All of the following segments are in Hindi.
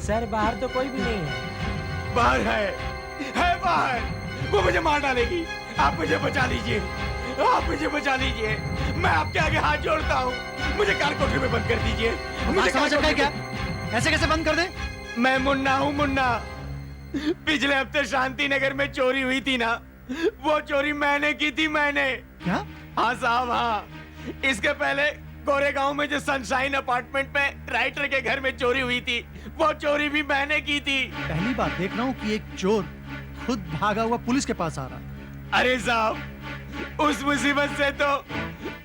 सर बाहर तो कोई भी नहीं है। बाहर है बाहर। वो मुझे मार डालेगी। आप मुझे बचा लीजिए, आप मुझे बचा लीजिए। मैं आपके आगे हाथ जोड़ता हूँ, मुझे कार कोठरी में बंद कर दीजिए। मुझे समझ सकता है क्या? ऐसे कैसे बंद कर दे? मैं मुन्ना हूँ, मुन्ना। पिछले हफ्ते शांति नगर में चोरी हुई थी ना, वो चोरी मैंने की थी, मैंने। क्या? हाँ साहब, हाँ। इसके पहले गोरेगांव में जो सनशाइन अपार्टमेंट में राइटर के घर में चोरी हुई थी, वो चोरी भी मैंने की थी। पहली बार देख रहा हूँ कि एक चोर खुद भागा हुआ पुलिस के पास आ रहा है। अरे साहब, उस मुसीबत से तो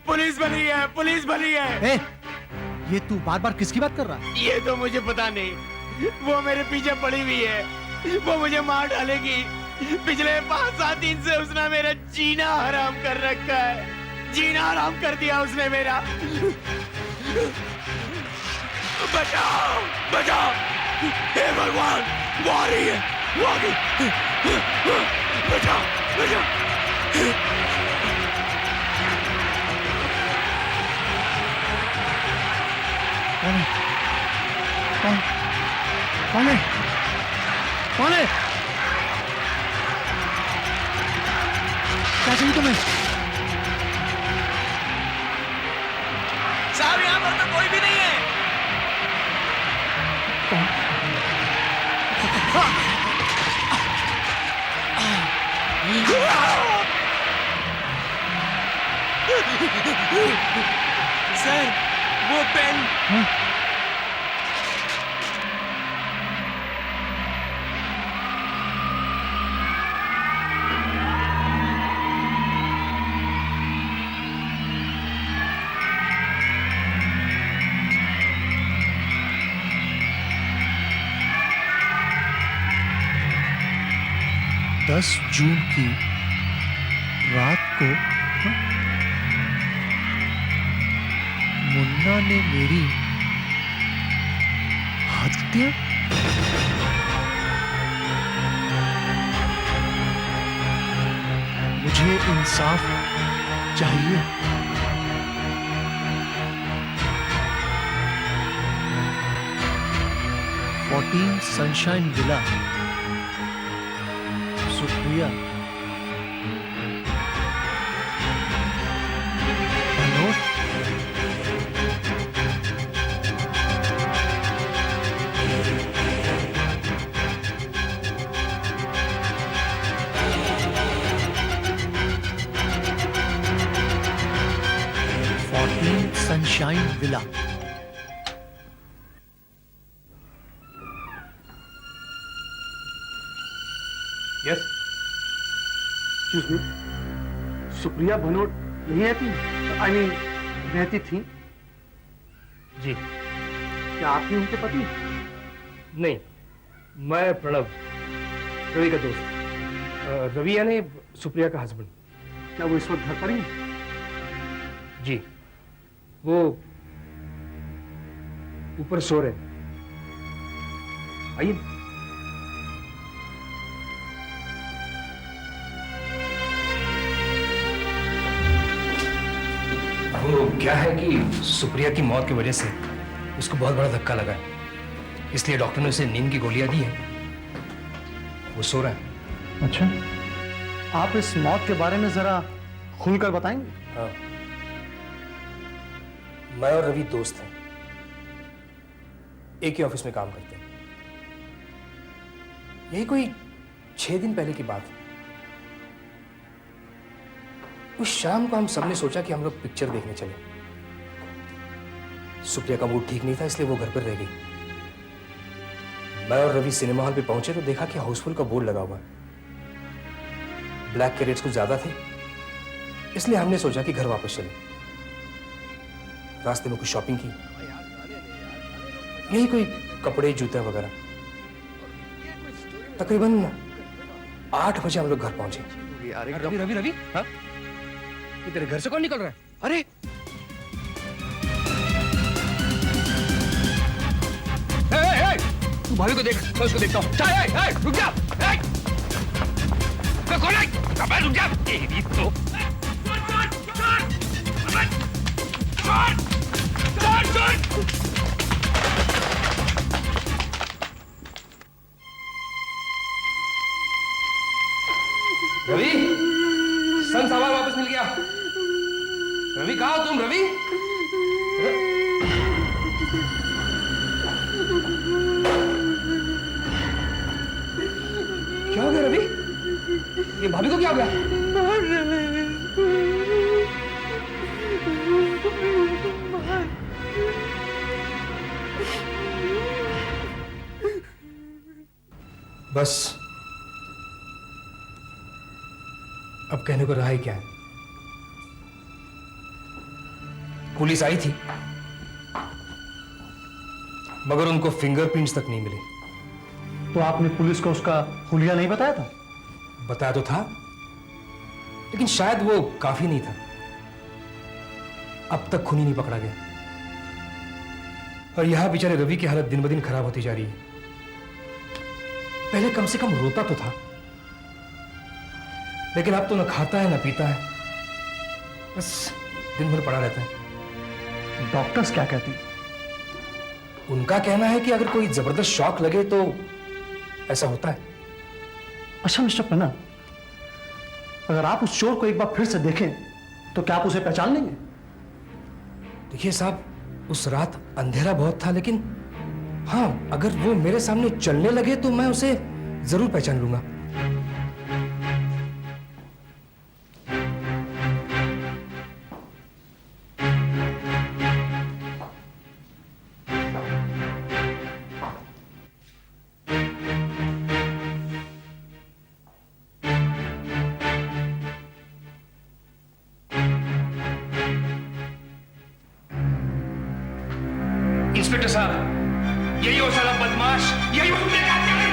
पुलिस भली है, पुलिस भली है। ये तू बार बार किसकी बात कर रहा है? ये तो मुझे पता नहीं, वो मेरे पीछे पड़ी हुई है, वो मुझे मार डालेगी। पिछले 5-7 दिन से उसने मेरा जीना हराम कर रखा है, जीना हराम कर दिया उसने मेरा। बचाओ, बचाओ, हे भगवान, वो आ रही है, वो आ गई। बचाओ, बचाओ। कौन है? कौन? कौन है? कौन है? क्या चाहिए तुम्हें? साहब, यहाँ पर तो कोई भी नहीं है। कौन? सर, वो पेन। दस जून की रात को मुन्ना ने मेरी हत्या। मुझे इंसाफ चाहिए। Fourteen sunshine villa, Supriya. Hello, sunshine villa. Yes, excuse me, Supriya Bhanot नहीं रहती? आई मीन रहती थी? जी। क्या आप ही उनके पति? नहीं, मैं प्रणव, रवि का दोस्त। रवि यानी सुप्रिया का हस्बैंड। क्या वो इस वक्त घर पर ही है? जी, वो ऊपर सो रहे। आइए। वो क्या है कि सुप्रिया की मौत की वजह से उसको बहुत बड़ा धक्का लगा है, इसलिए डॉक्टर ने उसे नींद की गोलियां दी हैं। वो सो रहा है। अच्छा, आप इस मौत के बारे में जरा खुलकर बताएंगे? हाँ, मैं और रवि दोस्त हैं, एक ही ऑफिस में काम करते हैं। यही कोई 6 दिन पहले की बात है। उस शाम को हम सबने सोचा कि हम लोग पिक्चर देखने चले। सुप्रिया का मूड ठीक नहीं था, इसलिए वो घर पर रह गई। मैं और रवि सिनेमा हॉल पे पहुंचे तो देखा कि हाउसफुल का बोर्ड लगा हुआ है। ब्लैक के रेट्स कुछ ज्यादा थे, इसलिए हमने सोचा कि घर वापस चले। रास्ते में कुछ शॉपिंग की, यही कोई कपड़े जूते वगैरह। तकरीबन 8 बजे हम लोग घर पहुंचे। रवि रवि रवि, हाँ? ये तेरे घर से कौन निकल रहा है? अरे तू भाभी को देख, मैं उसको देखता हूँ। चल, रुक जा। कौन है? अबे रुक जा। तेरी तो रवि, सन सामान वापस मिल गया। रवि कहाँ हो तुम? रवि, क्या हो गया रवि? ये भाभी को क्या हो गया? बस अब कहने को रहा ही क्या है। पुलिस आई थी मगर उनको फिंगरप्रिंट्स तक नहीं मिले। तो आपने पुलिस को उसका हुलिया नहीं बताया था? बताया तो था लेकिन शायद वो काफी नहीं था। अब तक खूनी नहीं पकड़ा गया और यहां बेचारे रवि की हालत दिन ब दिन खराब होती जा रही है। पहले कम से कम रोता तो था लेकिन अब तो न खाता है न पीता है, बस दिन भर पड़ा रहता है। डॉक्टर्स क्या कहते हैं? उनका कहना है कि अगर कोई जबरदस्त शॉक लगे तो ऐसा होता है। अच्छा मिस्टर पन्ना, अगर आप उस चोर को एक बार फिर से देखें तो क्या आप उसे पहचान लेंगे? देखिए साहब, उस रात अंधेरा बहुत था लेकिन हाँ, अगर वो मेरे सामने चलने लगे तो मैं उसे जरूर पहचान लूंगा। इंस्पेक्टर साहब, यही वो साला बदमाश, यही वो मेरे हत्यारा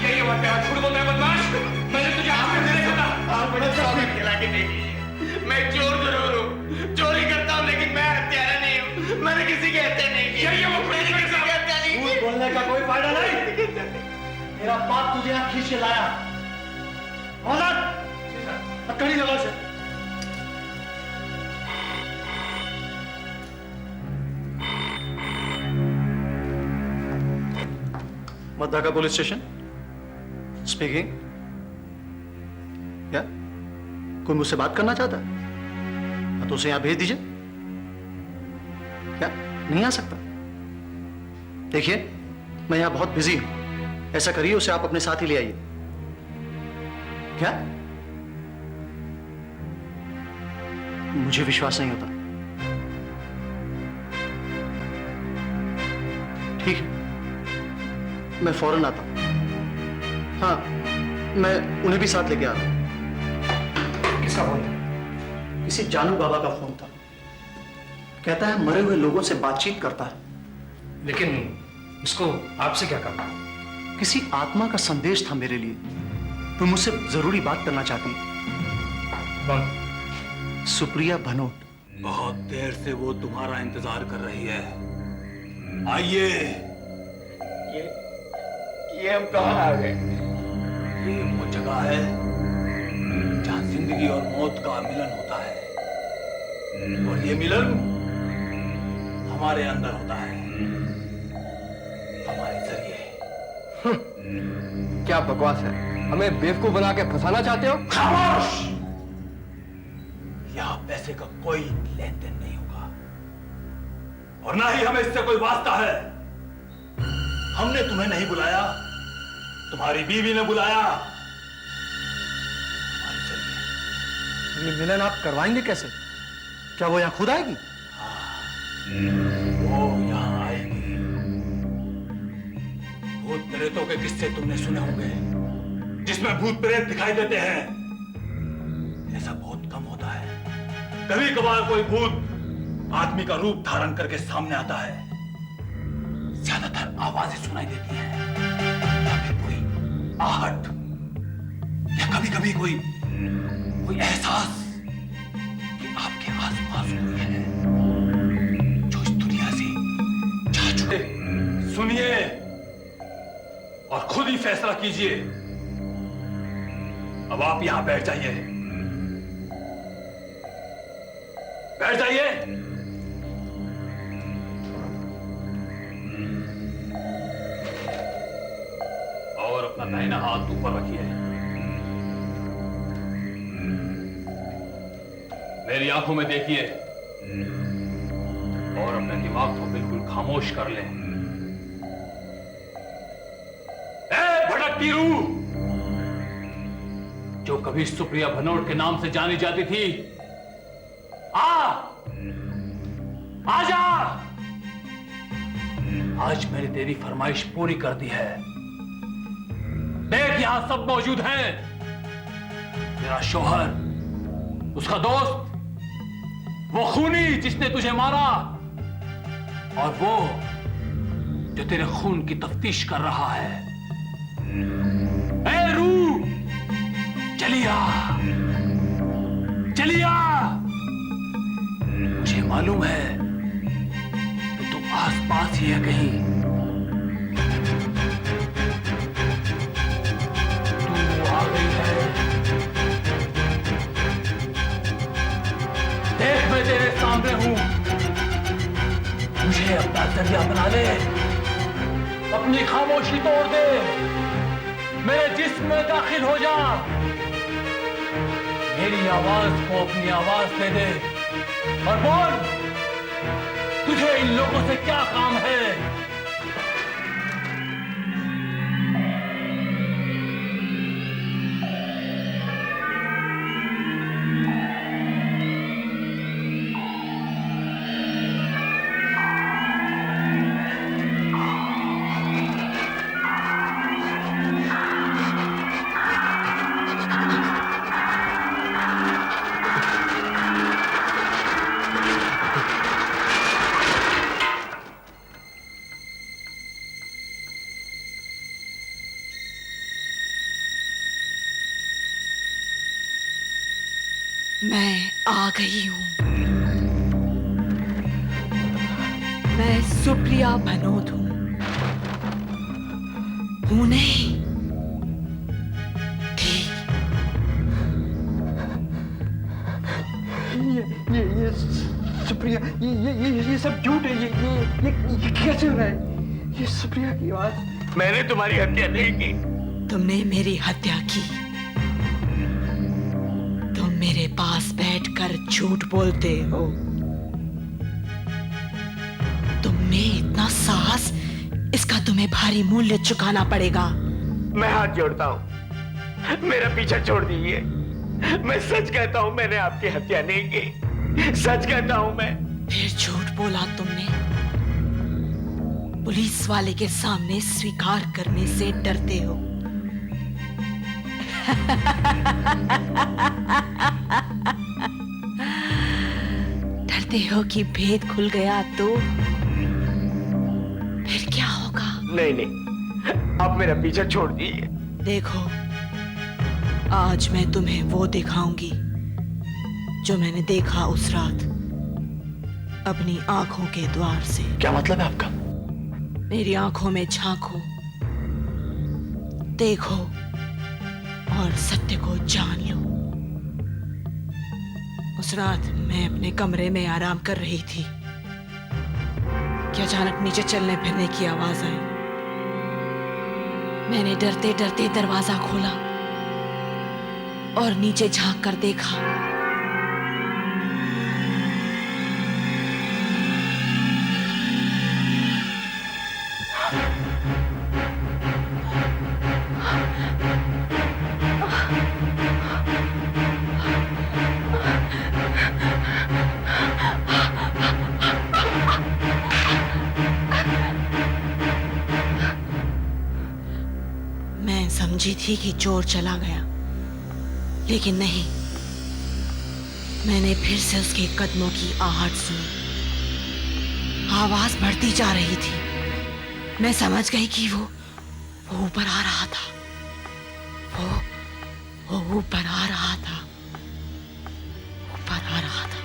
यही वो हत्यारा। झूठ बोलता है बदमाश। मैंने तुझे आंख में देखा था। आप बड़ा स्वागत खिला के देखिए। मैं चोर जरूर हूँ, चोरी करता हूँ लेकिन मैं हत्यारा नहीं हूँ। मैंने किसी की हत्या नहीं की। यही वो किसी की हत्या नहीं की। बोलने का कोई फायदा नहीं। मेरा बाप तुझे यहाँ खींच के लाया। हथकड़ी लगाओ से। मद्दाका पुलिस स्टेशन स्पीकिंग। क्या कोई मुझसे बात करना चाहता है तो उसे यहां भेज दीजिए। क्या नहीं आ सकता? देखिए मैं यहां बहुत बिजी हूं, ऐसा करिए उसे आप अपने साथ ही ले आइए। क्या? मुझे विश्वास नहीं होता। ठीक है, मैं फौरन आता हूं। हाँ, मैं उन्हें भी साथ लेके आ रहा हूं। किसका फोन? किसी जानू बाबा का फोन था। कहता है मरे हुए लोगों से बातचीत करता है। लेकिन इसको आपसे क्या काम? किसी आत्मा का संदेश था मेरे लिए। वो मुझसे जरूरी बात करना चाहती है। कौन? सुप्रिया भनोट। बहुत देर से वो तुम्हारा इंतजार कर रही है। आइए। ये हम कहाँ आ गए? ये वो जगह है जहाँ जिंदगी और मौत का मिलन होता है और ये मिलन हमारे अंदर होता है, हमारे जरिए। क्या बकवास है? हमें बेवकूफ बना के फंसाना चाहते हो? खामोश! यहाँ पैसे का कोई लेन देन नहीं होगा और ना ही हमें इससे कोई वास्ता है। हमने तुम्हें नहीं बुलाया, तुम्हारी बीवी ने बुलाया। ये मिलन आप करवाएंगे कैसे? क्या वो यहाँ खुद आएगी? वो यहाँ आएगी। भूत प्रेतों के किस्से तुमने सुने होंगे जिसमें भूत प्रेत दिखाई देते हैं। ऐसा बहुत कम होता है। कभी कभार कोई भूत आदमी का रूप धारण करके सामने आता है। ज्यादातर आवाजें सुनाई देती हैं या फिर कोई आहट या कभी कभी कोई एहसास कि आपके आसपास कोई है जो इस दुनिया से जा चुके। सुनिए और खुद ही फैसला कीजिए। अब आप यहां बैठ जाइए, बैठ जाइए। और अपना दाहिना हाथ ऊपर रखिए। मेरी आंखों में देखिए और अपने दिमाग को बिल्कुल खामोश कर लें। ए भटकती रूह, जो कभी सुप्रिया भनोट के नाम से जानी जाती थी, आजा! आज मैंने तेरी फरमाइश पूरी कर दी है। देख, यहां सब मौजूद हैं। तेरा शौहर, उसका दोस्त, वो खूनी जिसने तुझे मारा, और वो जो तेरे खून की तफ्तीश कर रहा है। ए रूह, चलिया, चलिया। मुझे मालूम है कि तू आसपास ही है कहीं। तू आ गई है। देख, मैं तेरे सामने हूं। मुझे अपना जरिया बना ले, अपनी खामोशी तोड़ दे, मेरे जिस्म में दाखिल हो जा, मेरी आवाज को अपनी आवाज दे दे और बोल, तुझे इन लोगों से क्या काम है? मैं आ गई हूं। मैं सुप्रिया भनोट हूं। हूं नहीं, थी। ये सुप्रिया, ये सब झूठ है। ये कैसे हो रहा है? ये सुप्रिया की आवाज। मैंने तुम्हारी हत्या नहीं की। तुमने मेरी हत्या की। तुम मेरे पास बैठकर झूठ बोलते हो। तुम में इतना साहस, इसका तुम्हें भारी मूल्य चुकाना पड़ेगा। मैं हाथ जोड़ता हूं, मेरा पीछा छोड़ दीजिए। मैं सच कहता हूं, मैंने आपकी हत्या नहीं की। सच कहता हूं मैं। फिर झूठ बोला तुमने। पुलिस वाले के सामने स्वीकार करने से डरते हो। डरते हो कि भेद खुल गया तो फिर क्या होगा? नहीं नहीं, आप मेरा पीछा छोड़ दीजिए। देखो, आज मैं तुम्हें वो दिखाऊंगी जो मैंने देखा उस रात अपनी आंखों के द्वार से। क्या मतलब है आपका? मेरी आंखों में झांको, देखो और सत्य को जान लो। उस रात मैं अपने कमरे में आराम कर रही थी कि अचानक नीचे चलने फिरने की आवाज आई। मैंने डरते डरते दरवाजा खोला और नीचे झांक कर देखा। मैं समझी थी कि चोर चला गया, लेकिन नहीं। मैंने फिर से उसके कदमों की आहट सुनी। आवाज बढ़ती जा रही थी। मैं समझ गई कि वो ऊपर आ रहा था। वो ऊपर आ रहा था। ऊपर आ रहा था।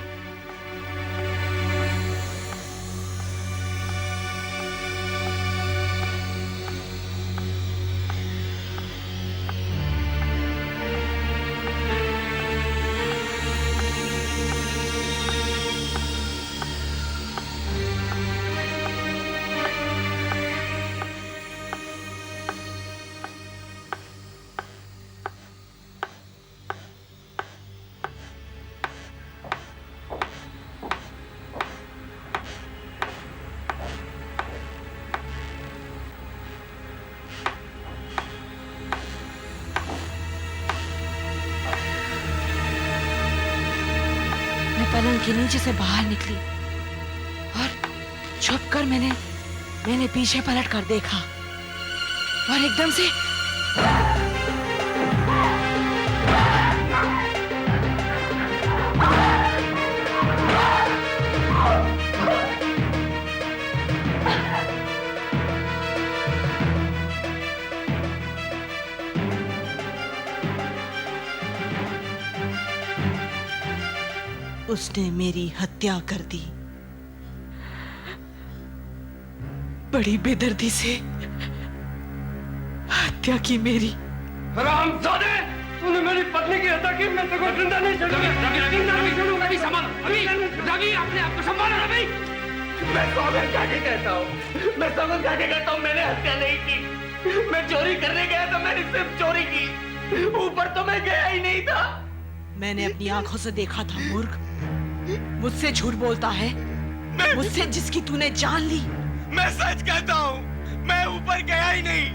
के नीचे से बाहर निकली और छुपकर मैंने पीछे पलट कर देखा और एकदम से उसने मेरी हत्या कर दी। बड़ी बेदर्दी से हत्या की मेरी। हरामजादे, तूने मेरी पत्नी की हत्या की। मैं तेरे को जिंदा नहीं छोड़ूंगा। रवि संभालो, रवि अपने आप को संभालो रवि। मैं सौगंध खा के कहता हूँ, मैं सौगंध खा के कहता हूँ, मैंने हत्या नहीं की। मैं चोरी करने गया था, मैंने सिर्फ चोरी की, ऊपर तो मैं गया ही नहीं था। मैंने अपनी आंखों से देखा था मूर्ख। मुझसे झूठ बोलता है, मुझसे जिसकी तूने जान ली। मैं सच कहता हूँ, मैं ऊपर गया ही नहीं।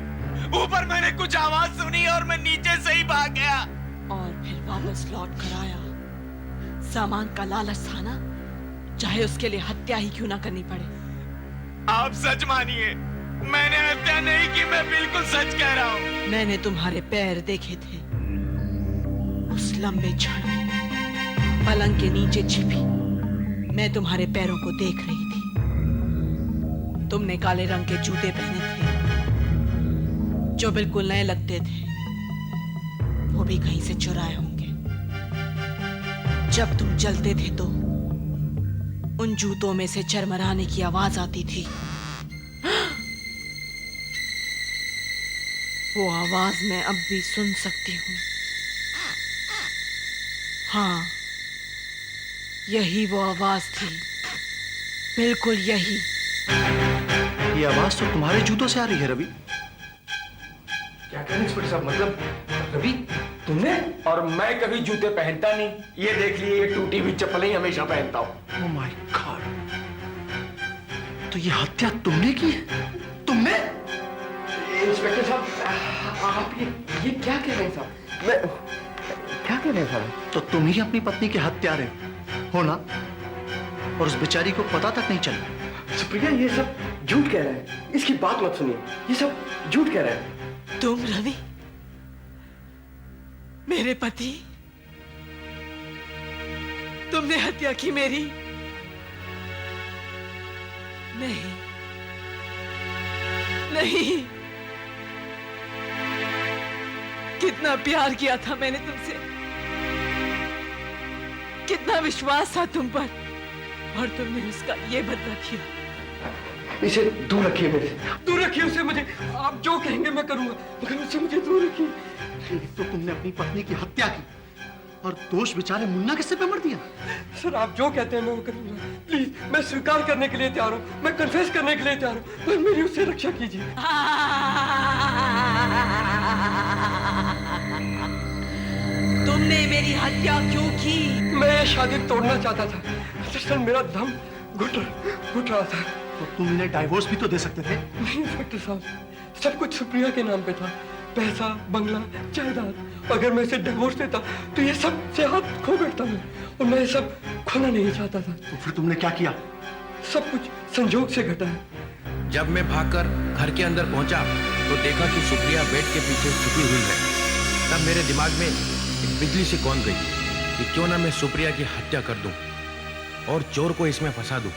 ऊपर मैंने कुछ आवाज सुनी और मैं नीचे से ही भाग गया और फिर वापस लौट कर आया। सामान का लालच था ना, चाहे उसके लिए हत्या ही क्यों ना करनी पड़े। आप सच मानिए, मैंने हत्या नहीं की, मैं बिल्कुल सच कह रहा हूँ। मैंने तुम्हारे पैर देखे थे उस लंबे क्षण में। पलंग के नीचे छिपी मैं तुम्हारे पैरों को देख रही थी। तुमने काले रंग के जूते पहने थे जो बिल्कुल नए लगते थे, वो भी कहीं से चुराए होंगे। जब तुम चलते थे तो उन जूतों में से चरमराने की आवाज आती थी। वो आवाज मैं अब भी सुन सकती हूँ। हाँ, यही वो आवाज थी, बिल्कुल यही। ये आवाज तो तुम्हारे जूतों से आ रही है रवि। क्या कह रहे हैं इंस्पेक्टर साहब? मतलब रवि तुमने? और मैं कभी जूते पहनता नहीं। ये देख लिए, ये टूटी हुई चप्पलें ही हमेशा पहनता हूँ। ओह माय गॉड, तो ये हत्या तुमने की है? तुमने? इंस्पेक्टर साहब, आप ये क्या कह रहे हैं साहब? मैं क्या कह रहे हैं साहब? तो तुम ही अपनी पत्नी के हत्यारे हो ना, और उस बेचारी को पता तक नहीं चला। सुप्रिया, ये सब झूठ कह रहे हैं। इसकी बात मत सुनिए, ये सब झूठ कह रहे हैं। तुम रवि, मेरे पति, तुमने हत्या की मेरी? नहीं, नहीं। कितना प्यार किया था मैंने तुमसे, कितना विश्वास था तुम पर, और तुमने उसका ये बदला किया। इसे दूर रखिए मेरे से, दूर रखिए उसे। मुझे आप जो कहेंगे मैं करूंगा, मगर उससे मुझे दूर रखिए। तो तुमने अपनी पत्नी की हत्या की और दोष बेचारे मुन्ना के सिर पे मर दिया। सर, आप जो कहते हैं मैं वो करूंगा। प्लीज, मैं स्वीकार करने के लिए तैयार हूँ, मैं कन्फेस करने के लिए तैयार हूँ, पर मेरी उससे रक्षा कीजिए। तुमने मेरी हत्या क्यों की? मैं ये शादी तोड़ना चाहता था, दरअसल मेरा दम घुट रहा था। तो तुम इन्हें डाइवोर्स भी तो दे सकते थे। नहीं इंस्पेक्टर साहब, सब कुछ सुप्रिया के नाम पे था, पैसा, बंगला, जायदाद। अगर मैं इसे डिवोर्स देता तो ये सब से हाथ खो बैठता मैं, और मैं ये सब खोना नहीं चाहता था। तो फिर तुमने क्या किया? सब कुछ संजोग से घटा है। जब मैं भागकर घर के अंदर पहुंचा तो देखा कि सुप्रिया बेड के पीछे छुपी हुई है। तब मेरे दिमाग में एक बिजली सी कौन गई कि क्यों ना मैं सुप्रिया की हत्या कर दूं और चोर को इसमें फंसा दूं।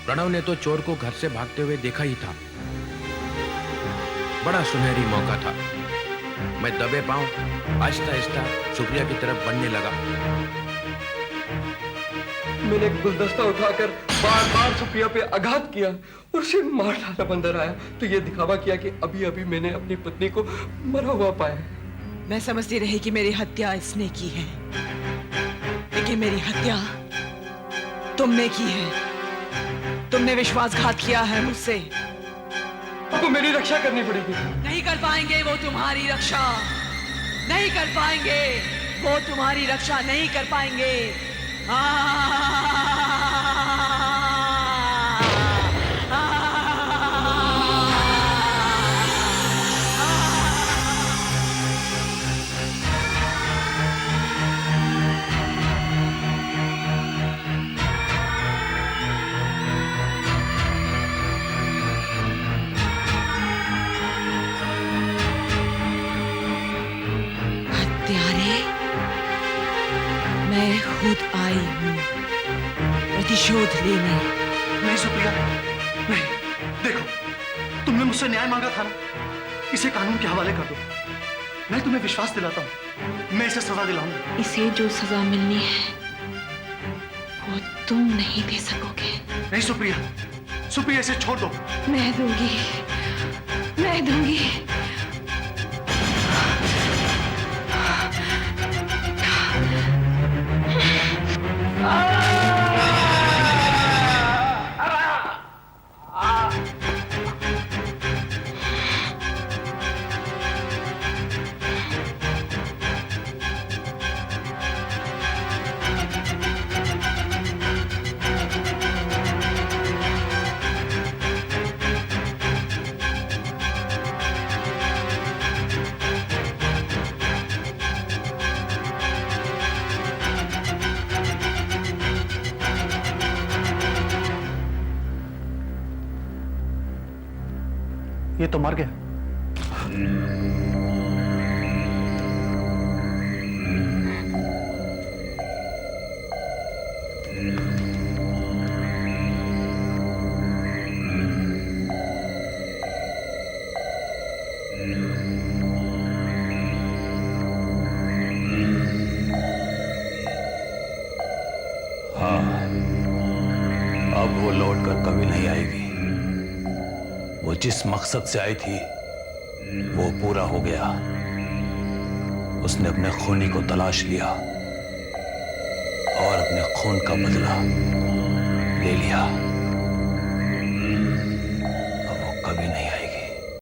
प्रणव ने तो चोर को घर से भागते हुए देखा ही था। बड़ा सुनहरी मौका था। मैं दबे पांव आहिस्ता आहिस्ता सुप्रिया की तरफ बढ़ने लगा। मैंने एक गुलदस्ता उठाकर बार बार सुप्रिया पे आघात किया और उसे मार डाला। बंदर आया तो ये दिखावा किया कि अभी अभी मैंने अपनी पत्नी को मरा हुआ पाया। मैं समझती रही कि मेरी हत्या इसने की है, लेकिन मेरी हत्या तुमने की है। तुमने विश्वासघात किया है मुझसे। आपको मेरी रक्षा करनी पड़ेगी। नहीं कर पाएंगे वो तुम्हारी रक्षा, नहीं कर पाएंगे वो तुम्हारी रक्षा, नहीं कर पाएंगे। खुद आई हूं प्रतिशोध लेने। नहीं सुप्रिया, नहीं। देखो, तुमने मुझसे न्याय मांगा था ना, इसे कानून के हवाले कर दो। मैं तुम्हें विश्वास दिलाता हूँ, मैं इसे सजा दिलाऊंगा। इसे जो सजा मिलनी है वो तुम नहीं दे सकोगे। नहीं सुप्रिया, सुप्रिया इसे छोड़ दो। मैं दूंगी, मैं दूंगी। ये तो मर गया। हाँ, अब वो लौट कर कभी नहीं आएगी। वो जिस मकसद से आई थी वो पूरा हो गया। उसने अपने खूनी को तलाश लिया और अपने खून का बदला ले लिया।